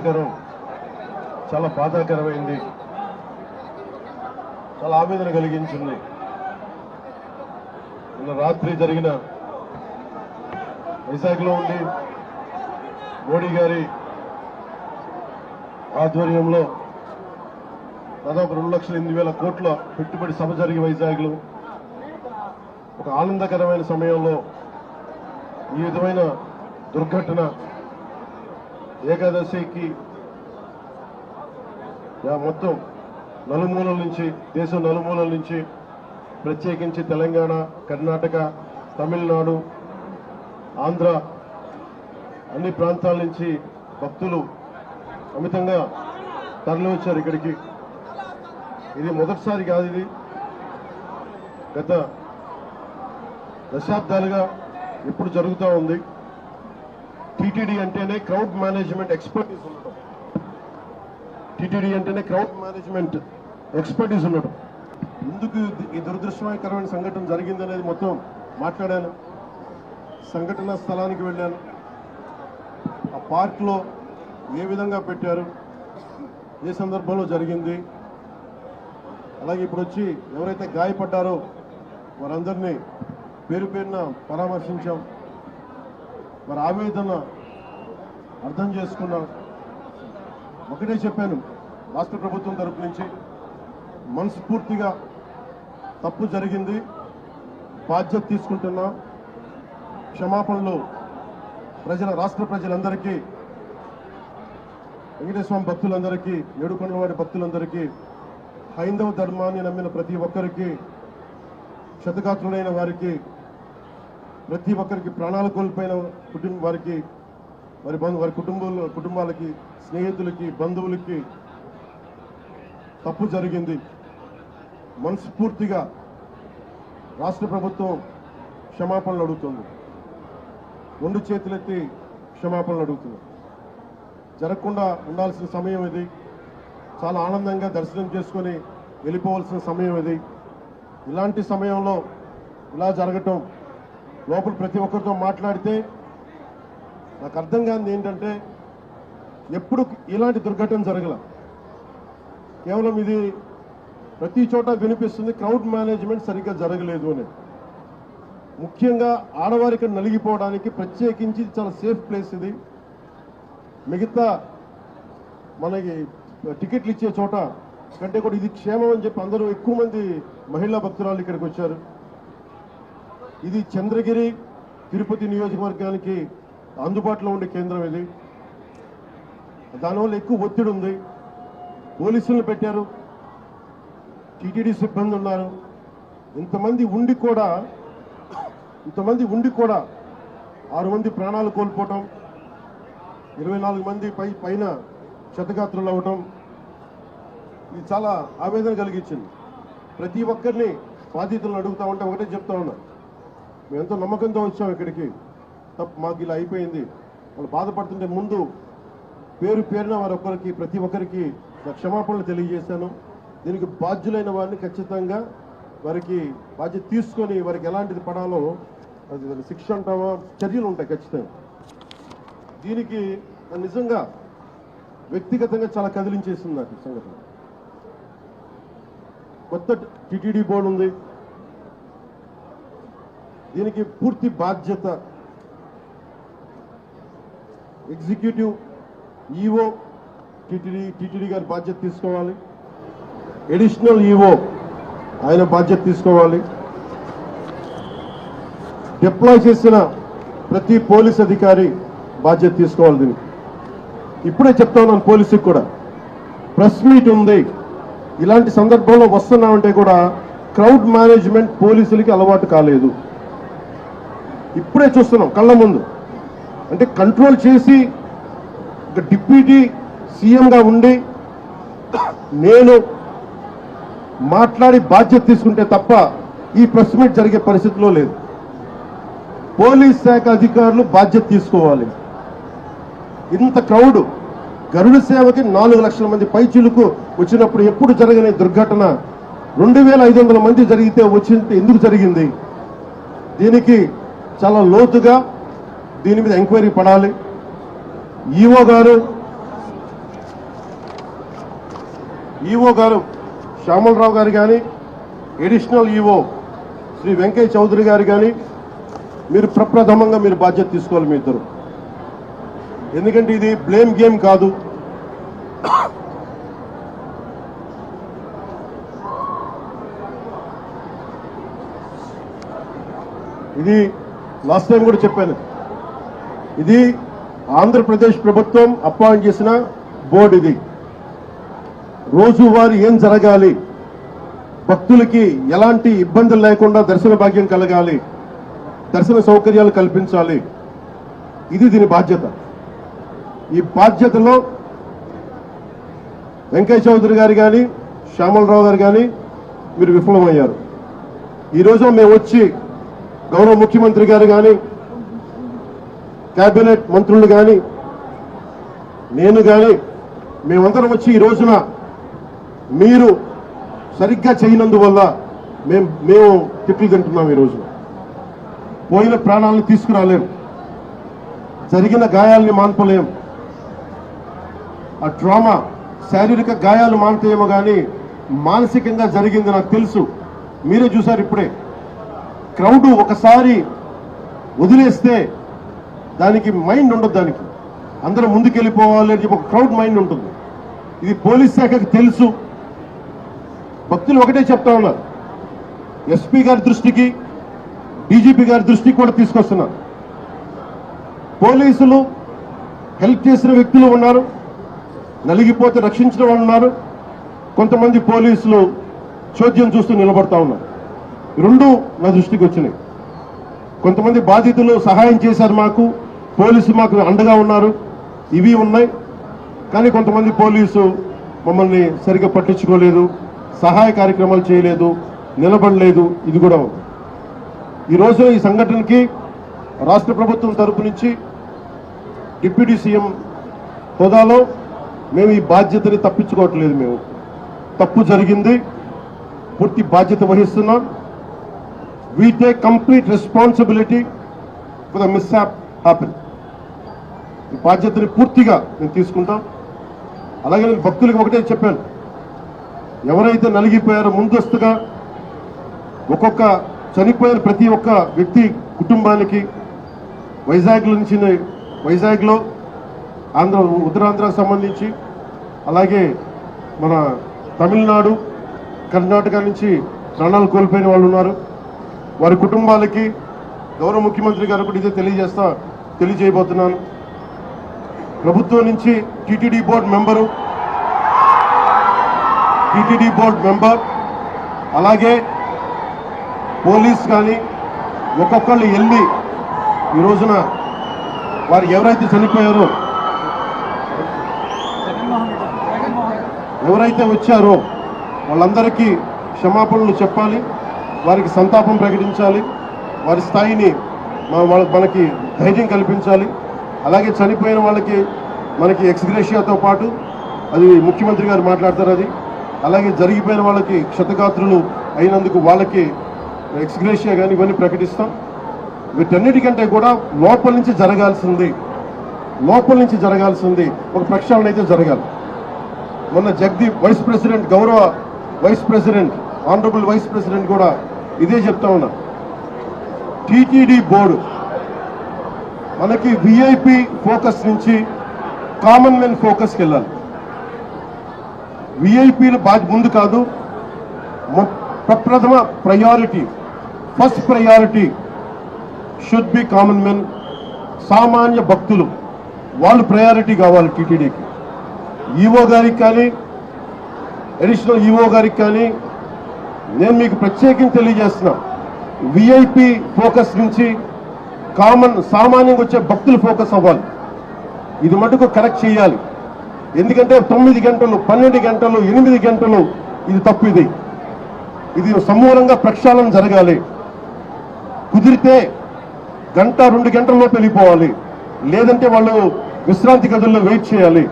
దురదృష్టకరం, చాలా బాధాకరమైంది, చాలా ఆవేదన కలిగించింది. నిన్న రాత్రి జరిగిన వైజాగ్లో ఉండి మోడీ గారి ఆధ్వర్యంలో దాదాపు 2,08,000 కోట్ల పెట్టుబడి సభ జరిగి వైజాగ్లో ఒక ఆనందకరమైన సమయంలో ఈ విధమైన దుర్ఘటన ఏకాదశికి మొత్తం నలుమూలల నుంచి, దేశం నలుమూలల నుంచి, ప్రత్యేకించి తెలంగాణ, కర్ణాటక, తమిళనాడు, ఆంధ్ర అన్ని ప్రాంతాల నుంచి భక్తులు అమితంగా తరలివచ్చారు ఇక్కడికి. ఇది మొదటిసారి కాదు, ఇది గత దశాబ్దాలుగా ఇప్పుడు జరుగుతూ ఉంది. టీటీడీ అంటేనే క్రౌడ్ మేనేజ్మెంట్ ఎక్స్పర్టీస్ ఉండటం, టీటీడీ అంటేనే క్రౌడ్ మేనేజ్మెంట్ ఎక్స్పర్టీస్ ఉండటం. ఎందుకు ఈ దురదృష్టకరమైన సంఘటన జరిగిందనేది మొత్తం మాట్లాడాను. సంఘటన స్థలానికి వెళ్ళాను. ఆ పార్క్లో ఏ విధంగా పెట్టారు, ఏ సందర్భంలో జరిగింది, అలాగే ఇప్పుడు వచ్చి ఎవరైతే గాయపడ్డారో వారందరినీ పేరు పేరున పరామర్శించాం. వారి ఆవేదన అర్థం చేసుకున్నాం. ఒకటే చెప్పాను, రాష్ట్ర ప్రభుత్వం తరపు నుంచి మనస్ఫూర్తిగా తప్పు జరిగింది, బాధ్యత తీసుకుంటున్నాం. క్షమాపణలు రాష్ట్ర ప్రజలందరికీ, వెంకటేశ్వర భక్తులందరికీ, ఏడుకొండలవాడి భక్తులందరికీ, హైందవ ధర్మాన్ని నమ్మిన ప్రతి ఒక్కరికి, క్షతగాత్రులైన వారికి, ప్రతి ఒక్కరికి, ప్రాణాలు కోల్పోయిన వారికి, వారి కుటుంబాలకి, స్నేహితులకి, బంధువులకి తప్పు జరిగింది. మనస్ఫూర్తిగా రాష్ట్ర ప్రభుత్వం క్షమాపణలు అడుగుతుంది. 2 చేతులెత్తి క్షమాపణలు అడుగుతుంది. జరగకుండా ఉండాల్సిన సమయం ఇది. చాలా ఆనందంగా దర్శనం చేసుకొని వెళ్ళిపోవాల్సిన సమయం ఇది. ఇలాంటి సమయంలో ఇలా జరగటం, లోపల ప్రతి ఒక్కరితో మాట్లాడితే నాకు అర్థం కానిది ఏంటంటే, ఎప్పుడు ఇలాంటి దుర్ఘటన జరగల. కేవలం ఇది ప్రతి చోట వినిపిస్తుంది, క్రౌడ్ మేనేజ్మెంట్ సరిగ్గా జరగలేదు అని. ముఖ్యంగా ఆడవారికి నలిగిపోవడానికి ప్రత్యేకించి చాలా సేఫ్ ప్లేస్ ఇది. మిగతా మనకి టికెట్లు ఇచ్చే చోట కంటే కూడా ఇది క్షేమం అని చెప్పి అందరూ, ఎక్కువ మంది మహిళా భక్తురాలు ఇక్కడికి వచ్చారు. ఇది చంద్రగిరి, తిరుపతి నియోజకవర్గానికి అందుబాటులో ఉండే కేంద్రం ఇది. దానివల్ల ఎక్కువ ఒత్తిడి ఉంది. పోలీసులను పెట్టారు, టీటీడీ సిబ్బంది ఉన్నారు. ఇంతమంది ఉండి కూడా 6 మంది ప్రాణాలు కోల్పోవటం, 24 మంది పైన క్షతగాత్రులు అవ్వటం, ఇది చాలా ఆవేదన కలిగించింది. ప్రతి ఒక్కరిని బాధితులను అడుగుతా ఉంటే ఒకటే చెప్తా ఉన్నా, మేము ఎంతో నమ్మకంతో వచ్చాం ఇక్కడికి, మాకు ఇలా అయిపోయింది. వాళ్ళు బాధపడుతుంటే ముందు పేరున ప్రతి ఒక్కరికి క్షమాపణలు తెలియజేశాను. దీనికి బాధ్యులైన వారిని ఖచ్చితంగా వారికి బాధ్యత తీసుకొని వారికి ఎలాంటిది పడాలో అది శిక్ష అంటామా, చర్యలు ఉంటాయి ఖచ్చితంగా. దీనికి నిజంగా వ్యక్తిగతంగా చాలా కదిలించేసింది నాకు సంఘటన. కొత్త టీటీడీ బోర్డు ఉంది, దీనికి పూర్తి బాధ్యత ఎగ్జిక్యూటివ్ ఈఓ టీటీడీ గారి బాధ్యత తీసుకోవాలి. అడిషనల్ ఈఓ ఆయన బాధ్యత తీసుకోవాలి. డిప్లాయ్ చేసిన ప్రతి పోలీస్ అధికారి బాధ్యత తీసుకోవాలి. దీనికి ఇప్పుడే చెప్తా ఉన్నాను, పోలీసుకి కూడా ప్రెస్ మీట్ ఉంది. ఇలాంటి సందర్భంలో వస్తున్నామంటే కూడా క్రౌడ్ మేనేజ్మెంట్ పోలీసులకి అలవాటు కాలేదు. ఇప్పుడే చూస్తున్నాం కళ్ళ ముందు. అంటే కంట్రోల్ చేసి డిప్యూటీ సీఎంగా ఉండి నేను మాట్లాడి బాధ్యత తీసుకుంటే తప్ప ఈ ప్రెస్ మీట్ జరిగే పరిస్థితిలో లేదు. పోలీస్ శాఖ అధికారులు బాధ్యత తీసుకోవాలి. ఇంత క్రౌడ్, గరుడ సేవకి 4 లక్షల మంది పైచిలుకు వచ్చినప్పుడు ఎప్పుడు జరగని దుర్ఘటన 2500 మంది జరిగితే వచ్చింది ఎందుకు జరిగింది? దీనికి చాలా లోతుగా దీని మీద ఎంక్వైరీ పడాలి. ఈఓ గారు ఈఓ గారు శ్యామలరావు గారు కానీ, అడిషనల్ ఈఓ శ్రీ వెంకయ్య చౌదరి గారు కానీ మీరు ప్రప్రథమంగా మీరు బాధ్యత తీసుకోవాలి మీ ఇద్దరు. ఎందుకంటే ఇది బ్లేమ్ గేమ్ కాదు. ఇది లాస్ట్ టైం కూడా చెప్పాను, ఇది ఆంధ్రప్రదేశ్ ప్రభుత్వం అపాయింట్ చేసిన బోర్డు. ఇది రోజువారీ ఏం జరగాలి, భక్తులకి ఎలాంటి ఇబ్బందులు లేకుండా దర్శన భాగ్యం కలగాలి, దర్శన సౌకర్యాలు కల్పించాలి, ఇది దీని బాధ్యత. ఈ బాధ్యతలో వెంకయ్య చౌదరి గారు కానీ, శ్యామలరావు గారు కానీ మీరు విఫలమయ్యారు. ఈరోజు మేము వచ్చి గౌరవ ముఖ్యమంత్రి గారు కానీ, కేబినెట్ మంత్రులు కానీ, నేను కానీ మేమందరం వచ్చి ఈ రోజున మీరు సరిగ్గా చేయనందువల్ల మేము తిట్లు తింటున్నాం. ఈ రోజు పోయిన ప్రాణాలను తీసుకురాలేం, జరిగిన గాయాల్ని మాన్పలేం. ఆ ట్రామా శారీరక గాయాలు మానుతాయేమో కానీ మానసికంగా జరిగింది నాకు తెలుసు. మీరే చూశారు ఇప్పుడే. క్రౌడ్ ఒకసారి వదిలేస్తే దానికి మైండ్ ఉండదు, దానికి అందరూ ముందుకెళ్ళిపోవాలి అని చెప్పి ఒక క్రౌడ్ మైండ్ ఉంటుంది. ఇది పోలీస్ శాఖకి తెలుసు. భక్తులు ఒకటే చెప్తా ఉన్నారు, ఎస్పీ గారి దృష్టికి, డీజీపీ గారి దృష్టికి కూడా తీసుకొస్తున్నారు. పోలీసులు హెల్ప్ చేసిన వ్యక్తులు ఉన్నారు, నలిగిపోతే రక్షించిన వాళ్ళు ఉన్నారు, కొంతమంది పోలీసులు చోద్యం చూస్తూ నిలబడతా ఉన్నారు. రెండు నా దృష్టికి వచ్చినాయి. కొంతమంది బాధితులు సహాయం చేశారు, మాకు పోలీసు మాకు అండగా ఉన్నారు, ఇవి ఉన్నాయి. కానీ కొంతమంది పోలీసు మమ్మల్ని సరిగ్గా పట్టించుకోలేదు, సహాయ కార్యక్రమాలు చేయలేదు, నిలబడలేదు. ఇది కూడా ఉంది. ఈరోజు ఈ సంఘటనకి రాష్ట్ర ప్రభుత్వం తరపు నుంచి డిప్యూటీ సీఎం హోదాలో మేము ఈ బాధ్యతని తప్పించుకోవట్లేదు. మేము తప్పు జరిగింది, పూర్తి బాధ్యత వహిస్తున్నాం. We take complete responsibility for the mishap happened. ఈ బాధ్యతని పూర్తిగా మేము తీసుకుంటాం. అలాగే నేను భక్తులకు ఒకటే చెప్పాను, ఎవరైతే నలిగిపోయారో ముందస్తుగా ఒక్కొక్క చనిపోయిన ప్రతి ఒక్క వ్యక్తి కుటుంబానికి వైజాగ్లో ఉత్తరాంధ్రకు సంబంధించి, అలాగే మన తమిళనాడు, కర్ణాటక నుంచి ప్రాణాలు కోల్పోయిన వాళ్ళు ఉన్నారు. వారి కుటుంబాలకి గౌరవ ముఖ్యమంత్రి గారు కూడా ఇదే తెలియజేయబోతున్నాను. ప్రభుత్వం నుంచి టీటీడీ బోర్డు మెంబర్ అలాగే పోలీస్ కానీ ఒక్కొక్కళ్ళు వెళ్ళి ఈ రోజున వారు ఎవరైతే చనిపోయారో, ఎవరైతే వచ్చారో వాళ్ళందరికీ క్షమాపణలు చెప్పాలి, వారికి సంతాపం ప్రకటించాలి, వారి స్థాయిని మనకి ధైర్యం కల్పించాలి. అలాగే చనిపోయిన వాళ్ళకి మనకి ఎక్స్గ్రేషియాతో పాటు అది ముఖ్యమంత్రి గారు మాట్లాడతారు. అది అలాగే జరిగిపోయిన వాళ్ళకి క్షతగాత్రులు అయినందుకు వాళ్ళకి ఎక్స్గ్రేషియా కానీ ఇవన్నీ ప్రకటిస్తాం. వీటన్నిటికంటే కూడా లోపల నుంచి జరగాల్సింది ఒక ప్రక్షాళన అయితే జరగాలి. మొన్న జగదీప్ గౌరవ vice president honourable vice president కూడా ఇదే చెప్తా ఉన్నా. టీటీడీ బోర్డు మనకి విఐపి ఫోకస్ నుంచి కామన్ మెన్ ఫోకస్కి వెళ్ళాలి. విఐపీలు ముందు కాదు, ప్రప్రథమ priority, first priority should be common men. సామాన్య భక్తులు వాళ్ళు ప్రయారిటీ కావాలి టీటీడీకి. ఈఓ గారికి కానీ, అడిషనల్ ఈఓ గారికి కానీ నేను మీకు ప్రత్యేకించి తెలియజేస్తున్నా, విఐపి ఫోకస్ నుంచి సామాన్యంగా వచ్చే భక్తులు ఫోకస్ అవ్వాలి. ఇది మటుకు కరెక్ట్ చేయాలి. ఎందుకంటే 9 గంటలు, 12 గంటలు, 8 గంటలు ఇది తప్పు. ఇది సమూలంగా ప్రక్షాళన జరగాలి. కుదిరితే 1-2 గంటల్లో వెళ్ళిపోవాలి, లేదంటే వాళ్ళు విశ్రాంతి గదుల్లో వెయిట్ చేయాలి.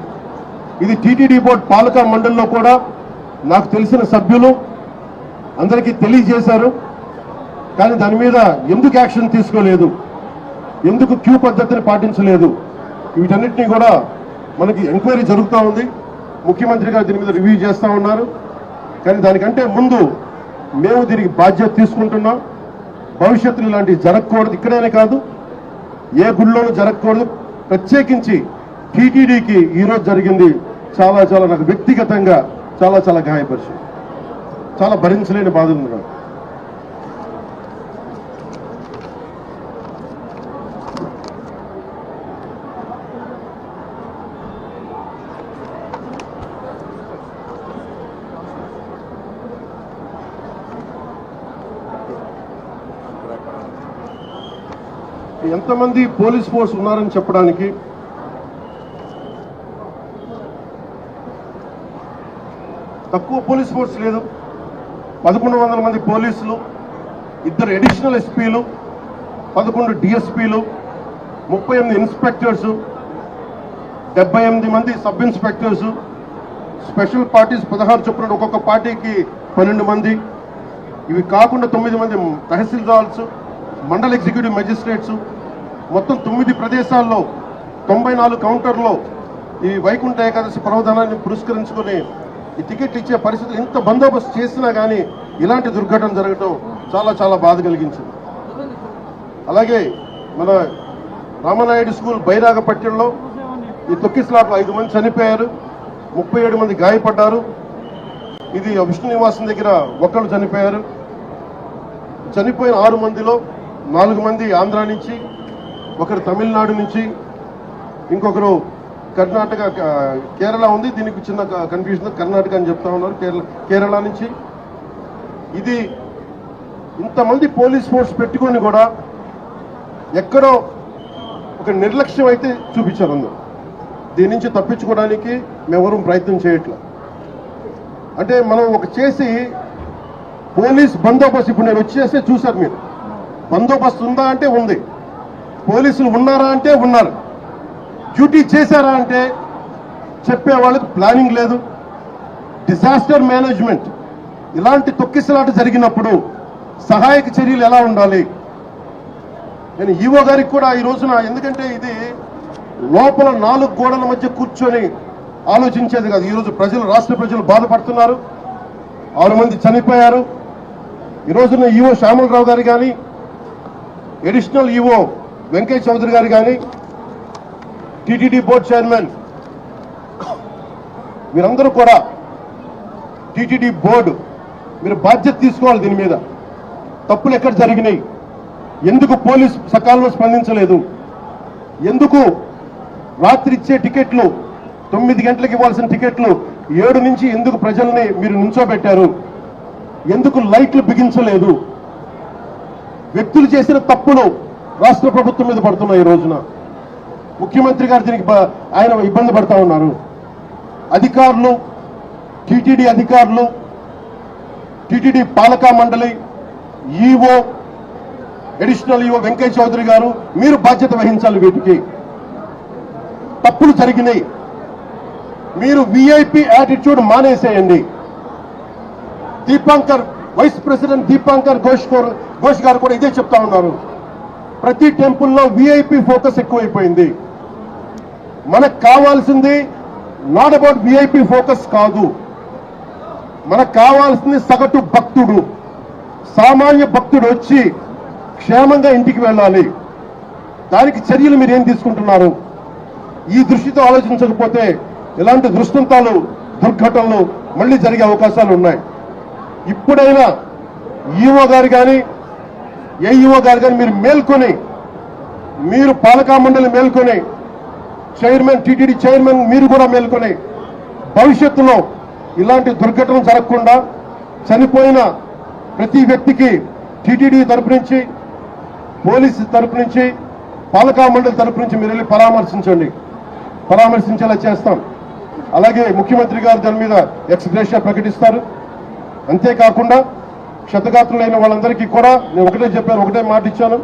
ఇది టీటీడీ బోర్డు పాలక మండలిలో కూడా నాకు తెలిసిన సభ్యులు అందరికీ తెలియజేశారు. కానీ దాని మీద ఎందుకు యాక్షన్ తీసుకోలేదు, ఎందుకు క్యూ పద్ధతిని పాటించలేదు, వీటన్నిటినీ కూడా మనకి ఎంక్వైరీ జరుగుతూ ఉంది. ముఖ్యమంత్రి గారు దీని మీద రివ్యూ చేస్తూ ఉన్నారు. కానీ దానికంటే ముందు మేము దీనికి బాధ్యత తీసుకుంటున్నాం. భవిష్యత్తులో ఇలాంటివి జరగకూడదు. ఇక్కడనే కాదు, ఏ గుళ్ళోనూ జరగకూడదు. ప్రత్యేకించి టీటీడీకి ఈరోజు జరిగింది చాలా చాలా నాకు వ్యక్తిగతంగా చాలా చాలా గాయపరిచింది. చాలా భరించలేని బాధ ఉంది నాకు. ఎంతమంది పోలీస్ ఫోర్స్ ఉన్నారని చెప్పడానికి తక్కువ పోలీస్ ఫోర్స్ లేదు. 1100 మంది పోలీసులు, 2 అడిషనల్ ఎస్పీలు, 11 డిఎస్పీలు, 38 ఇన్స్పెక్టర్స్, 78 మంది సబ్ ఇన్స్పెక్టర్స్, స్పెషల్ పార్టీస్ 16 చొప్పున ఒక్కొక్క పార్టీకి 12 మంది. ఇవి కాకుండా 9 మంది తహసీల్దార్స్, మండల ఎగ్జిక్యూటివ్ మెజిస్ట్రేట్స్, మొత్తం 9 ప్రదేశాల్లో 94 కౌంటర్లో ఈ వైకుంఠ ఏకాదశి పర్వదినాన్ని పురస్కరించుకుని ఈ టికెట్ ఇచ్చే పరిస్థితులు ఇంత బందోబస్తు చేసినా కానీ ఇలాంటి దుర్ఘటన జరగడం చాలా చాలా బాధ కలిగించింది. అలాగే మన రామనాయుడు స్కూల్ బైరాగపట్నంలో ఈ తొక్కిసలాట్లో 5 మంది చనిపోయారు, 37 మంది గాయపడ్డారు. ఇది విష్ణు నివాసం దగ్గర ఒకళ్ళు చనిపోయారు. చనిపోయిన 6 మందిలో 4 మంది ఆంధ్ర నుంచి, ఒకరు తమిళనాడు నుంచి, ఇంకొకరు కర్ణాటక, కేరళ ఉంది. దీనికి చిన్న కన్ఫ్యూజన్, కర్ణాటక అని చెప్తా ఉన్నారు, కేరళ నుంచి. ఇది ఇంతమంది పోలీస్ ఫోర్స్ పెట్టుకొని కూడా ఎక్కడో ఒక నిర్లక్ష్యం అయితే చూపించారు అందరూ. దీని నుంచి తప్పించుకోవడానికి మేమెవరూ ప్రయత్నం చేయట్లా. అంటే మనం ఒక చేసి పోలీస్ బందోబస్తు, ఇప్పుడు నేను వచ్చేస్తే చూశారు మీరు, బందోబస్తు ఉందా అంటే ఉంది, పోలీసులు ఉన్నారా అంటే ఉన్నారు, డ్యూటీ చేశారా అంటే చెప్పే వాళ్ళకి ప్లానింగ్ లేదు. డిజాస్టర్ మేనేజ్మెంట్, ఇలాంటి తొక్కిసలాట జరిగినప్పుడు సహాయక చర్యలు ఎలా ఉండాలి. నేను ఈవో గారికి కూడా ఈ రోజున, ఎందుకంటే ఇది లోపల 4 గోడల మధ్య కూర్చొని ఆలోచించేది కాదు. ఈరోజు ప్రజలు, రాష్ట్ర ప్రజలు బాధపడుతున్నారు. 6 మంది చనిపోయారు. ఈ రోజున ఈవో శ్యామలరావు గారు కానీ, అడిషనల్ ఈవో వెంకయ్య చౌదరి గారు కానీ, టీటీడీ బోర్డు చైర్మన్, మీరందరూ కూడా టీటీడీ బోర్డు మీరు బాధ్యత తీసుకోవాలి. దీని మీద తప్పులు ఎక్కడ జరిగినాయి, ఎందుకు పోలీసు సకాలంలో స్పందించలేదు, ఎందుకు రాత్రి ఇచ్చే టికెట్లు 9 గంటలకు ఇవ్వాల్సిన టికెట్లు 7 నుంచి ఎందుకు ప్రజల్ని మీరు నుంచోబెట్టారు, ఎందుకు లైట్లు బిగించలేదు. వ్యక్తులు చేసిన తప్పులు రాష్ట్ర ప్రభుత్వం మీద పడుతున్నాయి. ఈ రోజున ముఖ్యమంత్రి గారు దీనికి ఆయన ఇబ్బంది పడతా ఉన్నారు. అధికారులు, టీటీడీ అధికారులు, టీటీడీ పాలకా మండలి, EO, additional EO Venkaiah Chowdary గారు, మీరు బాధ్యత వహించాలి. వీటికి తప్పులు జరిగినాయి. మీరు విఐపి యాటిట్యూడ్ మానేసేయండి. దీపాంకర్, వైస్ ప్రెసిడెంట్ దీపాంకర్ ఘోష్ గారు కూడా ఇదే చెప్తా ఉన్నారు. ప్రతి టెంపుల్లో విఐపి ఫోకస్ ఎక్కువైపోయింది. మనకు కావాల్సింది నాట్ అబౌట్ విఐపి ఫోకస్ కాదు, మనకు కావాల్సింది సగటు భక్తుడు, సామాన్య భక్తుడు వచ్చి క్షేమంగా ఇంటికి వెళ్ళాలి. దానికి చర్యలు మీరు ఏం తీసుకుంటున్నారు? ఈ దృష్టితో ఆలోచించకపోతే ఇలాంటి దృష్టాంతాలు, దుర్ఘటనలు మళ్ళీ జరిగే అవకాశాలు ఉన్నాయి. ఇప్పుడైనా ఈఓ గారు కానీ, ఏఈఓ గారు కానీ మీరు మేల్కొని, మీరు పాలకా మండలి మేల్కొని, చైర్మన్, టీటీడీ చైర్మన్ మీరు కూడా మేల్కొని, భవిష్యత్తులో ఇలాంటి దుర్ఘటనలు జరగకుండా చనిపోయిన ప్రతి వ్యక్తికి టీటీడీ తరపు నుంచి, పోలీసు తరపు నుంచి, పాలకా మండలి తరపు నుంచి మీరు వెళ్ళి పరామర్శించేలా చేస్తాం. అలాగే ముఖ్యమంత్రి గారు దాని మీద ఎక్స్ గ్రేషియా ప్రకటిస్తారు. అంతేకాకుండా క్షతగాత్రులైన వాళ్ళందరికీ కూడా నేను ఒకటే మాట ఇచ్చాను,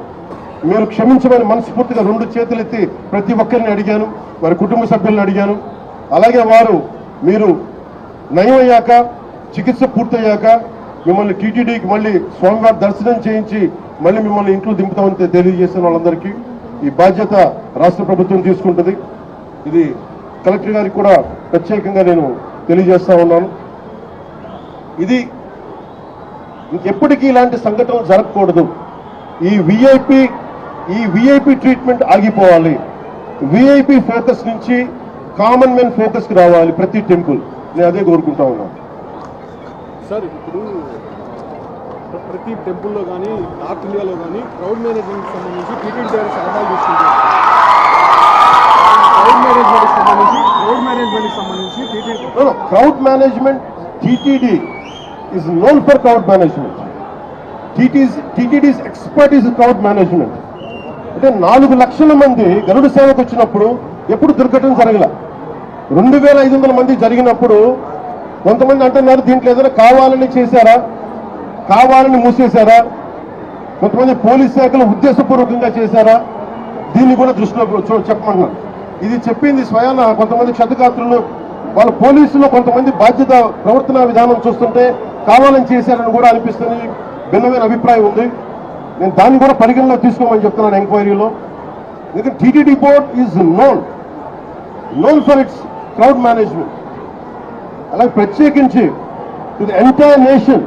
మీరు క్షమించమని మనస్ఫూర్తిగా 2 చేతులెత్తి ప్రతి ఒక్కరిని అడిగాను, వారి కుటుంబ సభ్యులను అడిగాను. అలాగే మీరు నయమయ్యాక, చికిత్స పూర్తయ్యాక మిమ్మల్ని టీటీడీకి మళ్ళీ స్వామివారి దర్శనం చేయించి మళ్ళీ మిమ్మల్ని ఇంట్లో దింపుతామని తెలియజేసిన వాళ్ళందరికీ ఈ బాధ్యత రాష్ట్ర ప్రభుత్వం తీసుకుంటుంది. ఇది కలెక్టర్ గారికి కూడా ప్రత్యేకంగా నేను తెలియజేస్తా ఉన్నాను. ఇది ఇంకెప్పటికీ ఇలాంటి సంఘటనలు జరగకూడదు. ఈ విఐపి ట్రీట్మెంట్ ఆగిపోవాలి. విఐపి ఫోకస్ నుంచి కామన్ మెన్ ఫోకస్కి రావాలి ప్రతి టెంపుల్. నేను అదే కోరుకుంటా ఉన్నాను. సార్, ఇప్పుడు ప్రతి టెంపుల్లో కానీ నార్త్ ఇండియాలో కానీ క్రౌడ్ మేనేజ్మెంట్కి సంబంధించి టీటీడీ ద్వారా సలహాలు తీసుకుంటారు. Crowd management TTD is known for crowd management. TTD's expert is crowd management. అంటే 4 లక్షల మంది గరుడ సేవకు వచ్చినప్పుడు ఎప్పుడు దుర్ఘటన జరగల. 2500 మంది జరిగినప్పుడు కొంతమంది అంటున్నారు దీంట్లో ఏదైనా కావాలని చేశారా, కావాలని మూసేశారా, కొంతమంది పోలీస్ శాఖలు ఉద్దేశపూర్వకంగా చేశారా, దీన్ని కూడా దృష్టిలో చెప్పమంటున్నారు. ఇది చెప్పింది స్వయాన కొంతమంది క్షతగాత్రులు, వాళ్ళ పోలీసులు కొంతమంది బాధ్యత ప్రవర్తన విధానం చూస్తుంటే కావాలని చేశారని కూడా అనిపిస్తుంది. భిన్నమైన అభిప్రాయం ఉంది. నేను దాన్ని కూడా పరిగణలో తీసుకోమని చెప్తున్నాను ఎంక్వైరీలో. ఎందుకంటే TTD board is known for its crowd management. అలాగే ప్రత్యేకించి to the entire nation,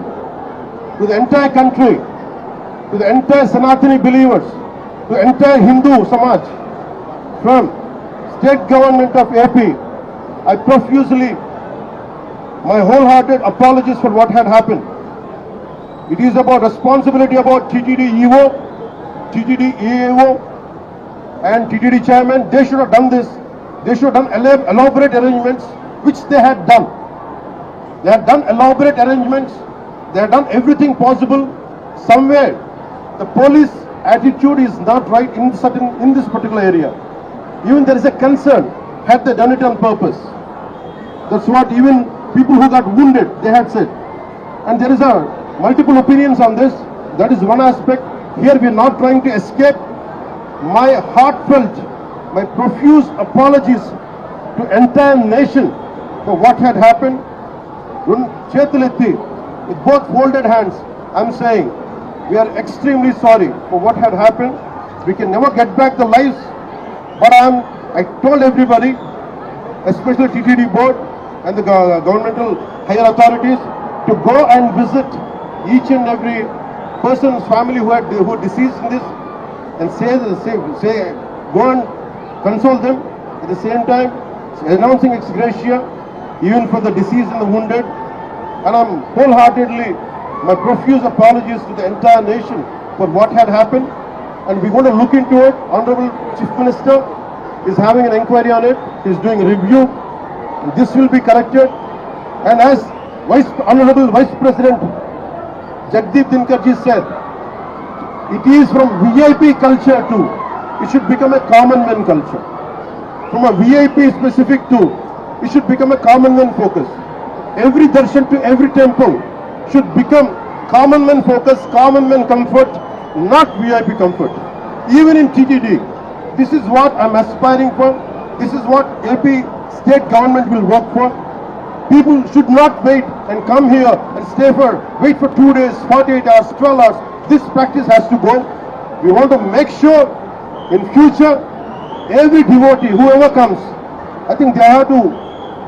to the entire country, to the entire Sanatani believers, to entire Hindu Samaj, from state government of AP, I profusely, my wholehearted apologies for what had happened. It is about responsibility about TTD EO, TTD EAO and TTD chairman. They should have done this. They should have done elaborate arrangements, which they had done. They had done elaborate arrangements. They had done everything possible. Somewhere, the police attitude is not right in this particular area. Even there is a concern. Had they done it on purpose? That's what even people who got wounded, they had said. And there is multiple opinions on this. That is one aspect. Here we are not trying to escape. My heartfelt, my profuse apologies to entire nation for what had happened. Chetuletti, with both folded hands, I'm saying we are extremely sorry for what had happened. We can never get back the lives, but I told everybody, especially TTD board and the governmental higher authorities, to go and visit each and every person's family who deceased in this, and say go and console them. At the same time, announcing ex gratia even for the deceased and the wounded. And I'm wholeheartedly, my profuse apologies to the entire nation for what had happened. And we're going to look into it. Honorable Chief Minister is having an inquiry on it. He's doing a review. This will be corrected. And as Honorable Vice President Jagdeep Dhinkarji said, it is from VIP culture to, it should become a common man culture. From a VIP specific to, it should become a common man focus. Every darshan to every temple should become common man focus, common man comfort, not VIP comfort. Even in TTD, this is what I'm aspiring for. This is what AP state government will work for. People should not wait and come here and wait for 2 days, 48 hours, 12 hours. This practice has to go. We want to make sure in future, every devotee, whoever comes, I think they have to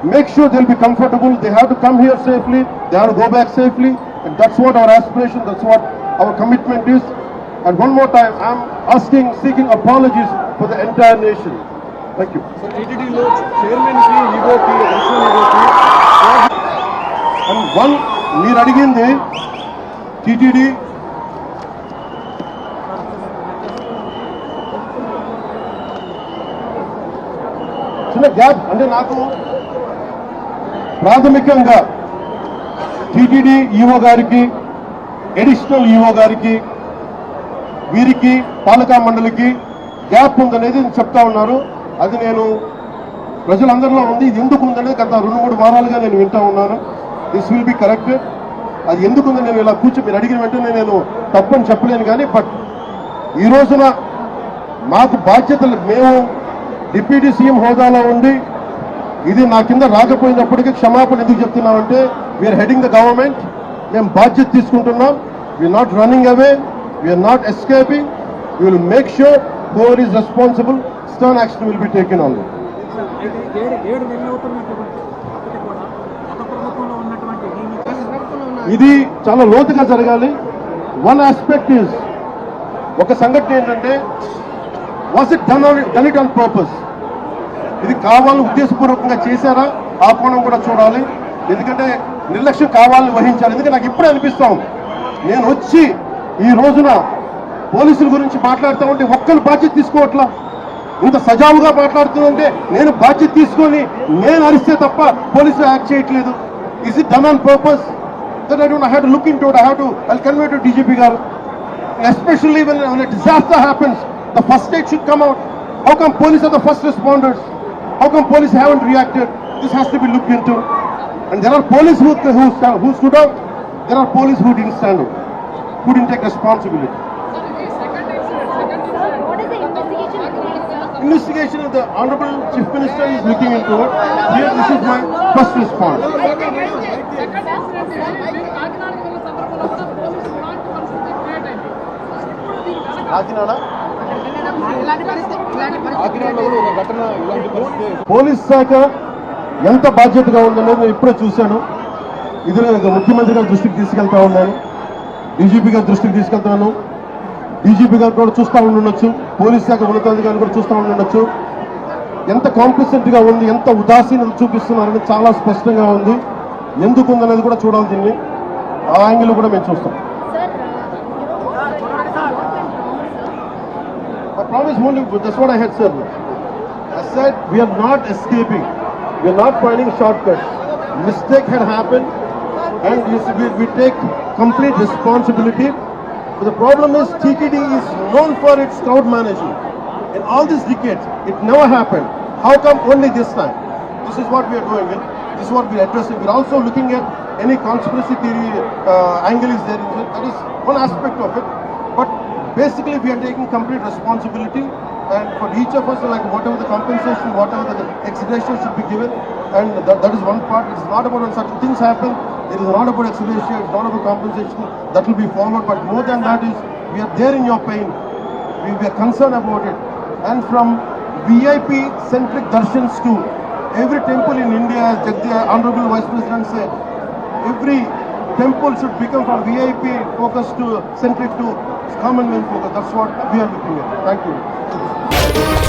make sure they'll be comfortable. They have to come here safely. They have to go back safely. And that's what our aspiration, that's what our commitment is. And one more time, I'm seeking apologies for the entire nation. Thank you. So TTD lo chairman ki ego ki national ego ki and one meer adigindi TTD చిన్న gap అంటే నాకు ప్రాథమికంగా TTD EO గారికి, additional EO గారికి, వీరికి పాలకా మండలికి gap ఉందనేది చెప్తా ఉన్నారు. అది నేను ప్రజలందరిలో ఉంది. ఇది ఎందుకు ఉందనేది గత 2-3 వారాలుగా నేను వింటా ఉన్నాను. This will be corrected. అది ఎందుకుందని నేను ఇలా మీరు అడిగిన వెంటనే నేను తప్పని చెప్పలేను. కానీ బట్ ఈ రోజున మాకు బాధ్యతలు, మేము డిప్యూటీ సీఎం హోదాలో ఉండి ఇది నా కింద రాకపోయినప్పటికీ క్షమాపణ ఎందుకు చెప్తున్నామంటే, వీఆర్ హెడింగ్ ద గవర్నమెంట్. మేము బాధ్యత తీసుకుంటున్నాం. We're not running away, we're not escaping. We will make sure whoever is responsible, stern action will be taken on them. అయితే 7 నెలలు అవుతున్నటువంటి అప్పటి కూడా గత ప్రభుత్వంలో ఉన్నటువంటి ఇది చాలా లోతుగా జరగాలి. వన్ ఆస్పెక్ట్ ఈజ్, ఒక సంఘటన ఏంటంటే, was it done it on purpose? ఇది కావాలని ఉద్దేశపూర్వకంగా చేశారా? ఆ కోణం కూడా చూడాలి. ఎందుకంటే నిర్లక్ష్యం కావాలని వహించాలి. ఎందుకంటే నాకు ఇప్పుడే అనిపిస్తాం, నేను వచ్చి ఈ రోజున పోలీసుల గురించి మాట్లాడుతూ ఉంటే ఒక్కరు బాధ్యత తీసుకోవట్లా. ఇంత సజావుగా మాట్లాడుతుందంటే నేను బాధ్యత తీసుకొని నేను అరిస్తే తప్ప పోలీసులు యాక్ట్ చేయట్లేదు. Is it done on purpose? That I don't have to look into it. I'll convey to DGP గారు, especially when a disaster happens, the first aid should come out. How come police are the first responders? How come police haven't reacted? This has to be looked into. And there are police who stood out. There are police who didn't stand out, who didn't take responsibility. What is the investigation? Investigation of the Honorable Chief Minister is looking into it. Here, this is my first response. Kakinada కాకినాడలో కూడా ఒక ఘటన ఇలాంటి పరిస్థితి. Police శాఖ ఎంత బాధ్యతగా ఉందనేది నేను ఇప్పుడే చూశాను. ఇది ముఖ్యమంత్రి గారి దృష్టికి తీసుకెళ్తా ఉన్నాను, డీజీపీ గారి దృష్టికి తీసుకెళ్తాను. డీజీపీ గారు కూడా చూస్తూ ఉండొచ్చు, పోలీస్ శాఖ ఉన్నతాధికారులు కూడా చూస్తూ ఉండొచ్చు. ఎంత కాంప్లిసెంట్గా ఉంది, ఎంత ఉదాసీనత చూపిస్తున్నారని చాలా స్పష్టంగా ఉంది. ఎందుకు ఉందనేది కూడా చూడాలి. దీన్ని ఆ యాంగిల్ కూడా మేము చూస్తాం. I promise only, that's what I had said. I said we are not escaping. We are not finding shortcuts. Mistake had happened, and we take complete responsibility. But the problem is TTD is known for its crowd management. In all these decades, it never happened. How come only this time? This is what we are doing. This is what we are addressing. We are also looking at any conspiracy theory angle is there. That is one aspect of it. But basically, we are taking complete responsibility, and for each of us, like whatever the compensation, whatever the exhibition should be given, and that is one part. It's not about when such things happen. It is not about exhibition. It's not about compensation. That will be followed. But more than that is, we are there in your pain. We are concerned about it. And from VIP-centric darshans to every temple in India, as Honorable Vice President said, every temple should become from VIP focus to centric to common man focus. That's what we are looking at. Thank you.